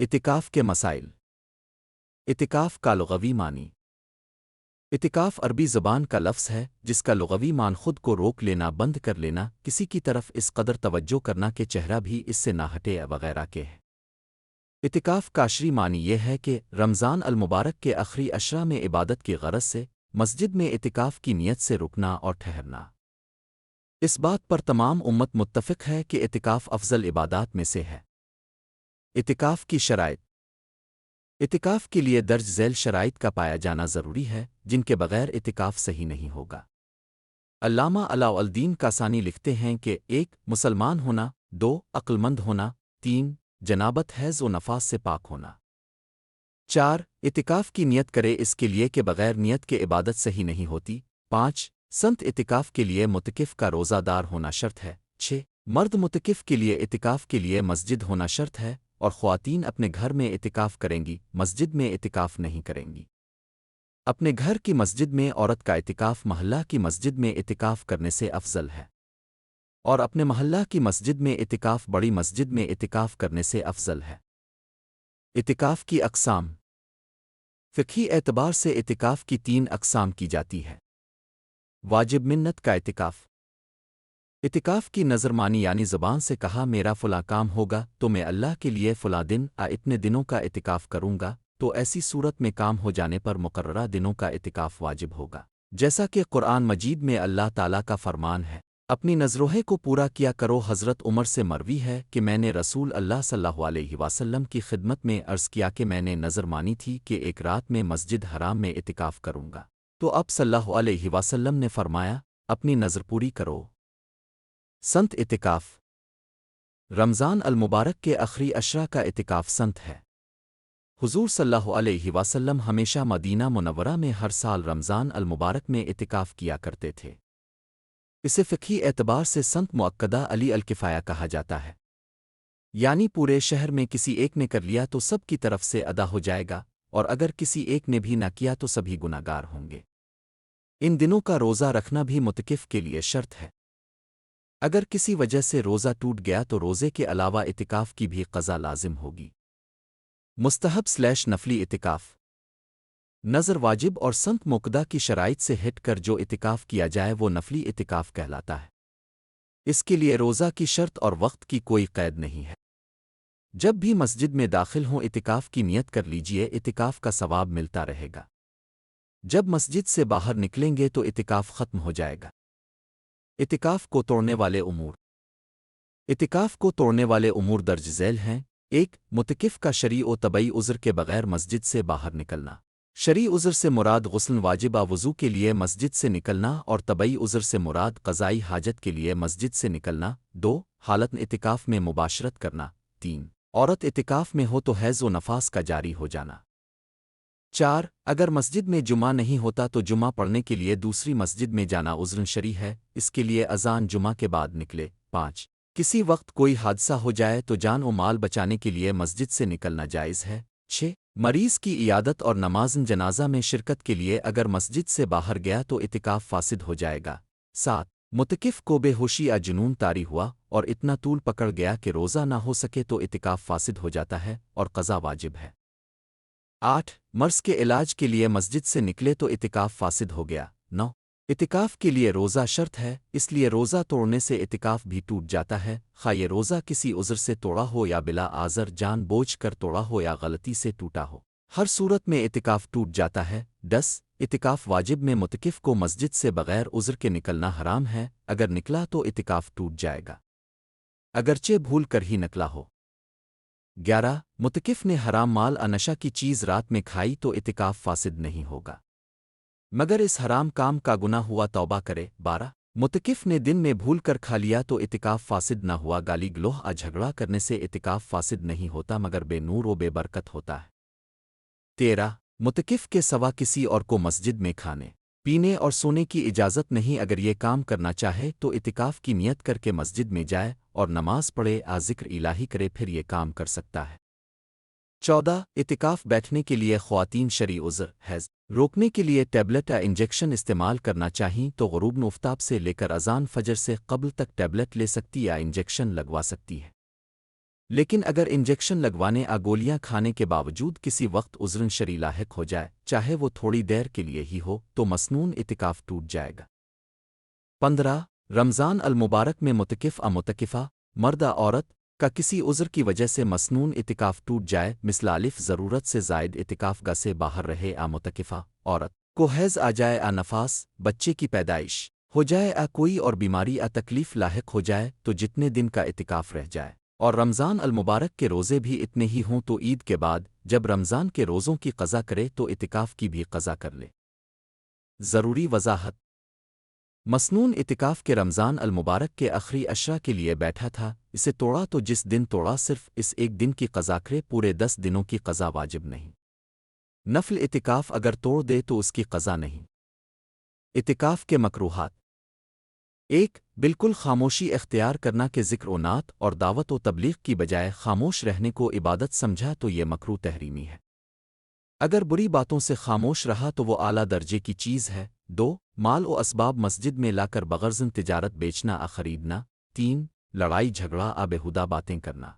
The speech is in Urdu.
اعتکاف کے مسائل۔ اعتکاف کا لغوی معنی۔ اعتکاف عربی زبان کا لفظ ہے جس کا لغوی معنی خود کو روک لینا، بند کر لینا، کسی کی طرف اس قدر توجہ کرنا کہ چہرہ بھی اس سے نہ ہٹے وغیرہ کے ہے۔ اعتکاف کا عشری معنی یہ ہے کہ رمضان المبارک کے آخری عشرہ میں عبادت کی غرض سے مسجد میں اعتکاف کی نیت سے رکنا اور ٹھہرنا۔ اس بات پر تمام امت متفق ہے کہ اعتکاف افضل عبادات میں سے ہے۔ اعتکاف کی شرائط۔ اعتکاف کے لیے درج ذیل شرائط کا پایا جانا ضروری ہے جن کے بغیر اعتکاف صحیح نہیں ہوگا۔ علامہ علاء الدین کاسانی لکھتے ہیں کہ 1 مسلمان ہونا، 2 عقل مند ہونا، 3 جنابت حیض و نفاس سے پاک ہونا، 4 اعتکاف کی نیت کرے اس کے لیے کہ بغیر نیت کے عبادت صحیح نہیں ہوتی، 5 سنت اعتکاف کے لیے متکف کا روزہ دار ہونا شرط ہے، 6 مرد متکف کے لیے اعتکاف کے لیے مسجد ہونا شرط ہے اور خواتین اپنے گھر میں اعتکاف کریں گی، مسجد میں اعتکاف نہیں کریں گی۔ اپنے گھر کی مسجد میں عورت کا اعتکاف محلہ کی مسجد میں اعتکاف کرنے سے افضل ہے، اور اپنے محلہ کی مسجد میں اعتکاف بڑی مسجد میں اعتکاف کرنے سے افضل ہے۔ اعتکاف کی اقسام۔ فقہی اعتبار سے اعتکاف کی 3 اقسام کی جاتی ہے۔ واجب منت کا اعتکاف۔ اعتکاف کی نظر مانی یعنی زبان سے کہا میرا فلاں کام ہوگا تو میں اللہ کے لیے فلاں دن اتنے دنوں کا اعتکاف کروں گا، تو ایسی صورت میں کام ہو جانے پر مقررہ دنوں کا اعتکاف واجب ہوگا، جیسا کہ قرآن مجید میں اللہ تعالیٰ کا فرمان ہے اپنی نذروہے کو پورا کیا کرو۔ حضرت عمر سے مروی ہے کہ میں نے رسول اللہ صلی اللہ علیہ وسلم کی خدمت میں عرض کیا کہ میں نے نذر مانی تھی کہ ایک رات میں مسجد حرام میں اعتکاف کروں گا، تو اب صلی اللہ علیہ وسلم نے فرمایا اپنی نذر پوری کرو۔ سنت اعتکاف۔ رمضان المبارک کے آخری عشرہ کا اعتکاف سنت ہے۔ حضور صلی اللہ علیہ وسلم ہمیشہ مدینہ منورہ میں ہر سال رمضان المبارک میں اعتکاف کیا کرتے تھے۔ اسے فقہی اعتبار سے سنت مؤکدہ علی الکفایہ کہا جاتا ہے، یعنی پورے شہر میں کسی ایک نے کر لیا تو سب کی طرف سے ادا ہو جائے گا، اور اگر کسی ایک نے بھی نہ کیا تو سبھی گناہ گار ہوں گے۔ ان دنوں کا روزہ رکھنا بھی متکف کے لیے شرط ہے۔ اگر کسی وجہ سے روزہ ٹوٹ گیا تو روزے کے علاوہ اعتکاف کی بھی قضا لازم ہوگی۔ مستحب/نفلی اعتکاف۔ نظر واجب اور سنت مؤکدہ کی شرائط سے ہٹ کر جو اعتکاف کیا جائے وہ نفلی اعتکاف کہلاتا ہے۔ اس کے لیے روزہ کی شرط اور وقت کی کوئی قید نہیں ہے۔ جب بھی مسجد میں داخل ہوں اعتکاف کی نیت کر لیجئے، اعتکاف کا ثواب ملتا رہے گا۔ جب مسجد سے باہر نکلیں گے تو اعتکاف ختم ہو جائے گا۔ اعتکاف کو توڑنے والے امور۔ اعتکاف کو توڑنے والے امور درج ذیل ہیں۔ 1 متکف کا شرعی و طبعی عذر کے بغیر مسجد سے باہر نکلنا۔ شرعی عذر سے مراد غسل واجبہ وضو کے لیے مسجد سے نکلنا اور طبعی عذر سے مراد قضائی حاجت کے لیے مسجد سے نکلنا۔ 2 حالت اعتکاف میں مباشرت کرنا۔ 3 عورت اعتکاف میں ہو تو حیض و نفاس کا جاری ہو جانا۔ 4 اگر مسجد میں جمعہ نہیں ہوتا تو جمعہ پڑھنے کے لیے دوسری مسجد میں جانا عذر شرعی ہے، اس کے لیے اذان جمعہ کے بعد نکلے۔ 5 کسی وقت کوئی حادثہ ہو جائے تو جان و مال بچانے کے لیے مسجد سے نکلنا جائز ہے۔ 6 مریض کی عیادت اور نماز جنازہ میں شرکت کے لیے اگر مسجد سے باہر گیا تو اعتکاف فاسد ہو جائے گا۔ 7 متکف کو بے ہوشی یا جنون طاری ہوا اور اتنا طول پکڑ گیا کہ روزہ نہ ہو سکے تو اعتکاف فاسد ہو جاتا ہے اور قضا واجب ہے۔ 8 مرض کے علاج کے لیے مسجد سے نکلے تو اعتکاف فاسد ہو گیا۔ 9 اعتکاف کے لیے روزہ شرط ہے، اس لیے روزہ توڑنے سے اعتکاف بھی ٹوٹ جاتا ہے، خواہ یہ روزہ کسی عذر سے توڑا ہو یا بلا عذر جان بوجھ کر توڑا ہو یا غلطی سے ٹوٹا ہو، ہر صورت میں اعتکاف ٹوٹ جاتا ہے۔ 10 اعتکاف واجب میں متکف کو مسجد سے بغیر عذر کے نکلنا حرام ہے، اگر نکلا تو اعتکاف ٹوٹ جائے گا، اگرچہ بھول کر ہی نکلا ہو۔ 11 متکف نے حرام مال نشہ کی چیز رات میں کھائی تو اعتکاف فاسد نہیں ہوگا، مگر اس حرام کام کا گناہ ہوا توبہ کرے۔ 12 متکف نے دن میں بھول کر کھا لیا تو اعتکاف فاسد نہ ہوا، گالی گلوہ جھگڑا کرنے سے اعتکاف فاسد نہیں ہوتا مگر بے نور و بے برکت ہوتا ہے۔ 13 متکف کے سوا کسی اور کو مسجد میں کھانے پینے اور سونے کی اجازت نہیں، اگر یہ کام کرنا چاہے تو اعتکاف کی نیت کر کے مسجد میں جائے اور نماز پڑھے ذکر الہی کرے، پھر یہ کام کر سکتا ہے۔ 14 اعتکاف بیٹھنے کے لیے خواتین شرعی عذر حیض روکنے کے لیے ٹیبلٹ یا انجیکشن استعمال کرنا چاہیں تو غروب آفتاب سے لے کر اذان فجر سے قبل تک ٹیبلٹ لے سکتی یا انجیکشن لگوا سکتی ہے، لیکن اگر انجیکشن لگوانے گولیاں کھانے کے باوجود کسی وقت عذرن شرعی لاحق ہو جائے، چاہے وہ تھوڑی دیر کے لیے ہی ہو، تو مسنون اعتکاف ٹوٹ جائے گا۔ 15 رمضان المبارک میں متکفہ مرد عورت کا کسی عذر کی وجہ سے مسنون اعتکاف ٹوٹ جائے، مثل الف ضرورت سے زائد اعتکاف گاہ سے باہر رہے متکفہ عورت کو حیض آ جائے نفاس بچے کی پیدائش ہو جائے کوئی اور بیماری تکلیف لاحق ہو جائے تو جتنے دن کا اعتکاف رہ جائے، اور رمضان المبارک کے روزے بھی اتنے ہی ہوں تو عید کے بعد جب رمضان کے روزوں کی قضا کرے تو اعتکاف کی بھی قضا کر لے۔ ضروری وضاحت: مسنون اعتکاف کے رمضان المبارک کے آخری عشرہ کے لیے بیٹھا تھا، اسے توڑا تو جس دن توڑا صرف اس ایک دن کی قضا کرے، پورے 10 دنوں کی قضا واجب نہیں۔ نفل اعتکاف اگر توڑ دے تو اس کی قضا نہیں۔ اعتکاف کے مکروہات: 1 بالکل خاموشی اختیار کرنا کہ ذکر و نعت اور دعوت و تبلیغ کی بجائے خاموش رہنے کو عبادت سمجھا تو یہ مکروہ تحریمی ہے۔ اگر بری باتوں سے خاموش رہا تو وہ اعلیٰ درجے کی چیز ہے۔ 2 مال و اسباب مسجد میں لا کر بغرض تجارت بیچنا خریدنا۔ 3 لڑائی جھگڑا بےہودہ باتیں کرنا۔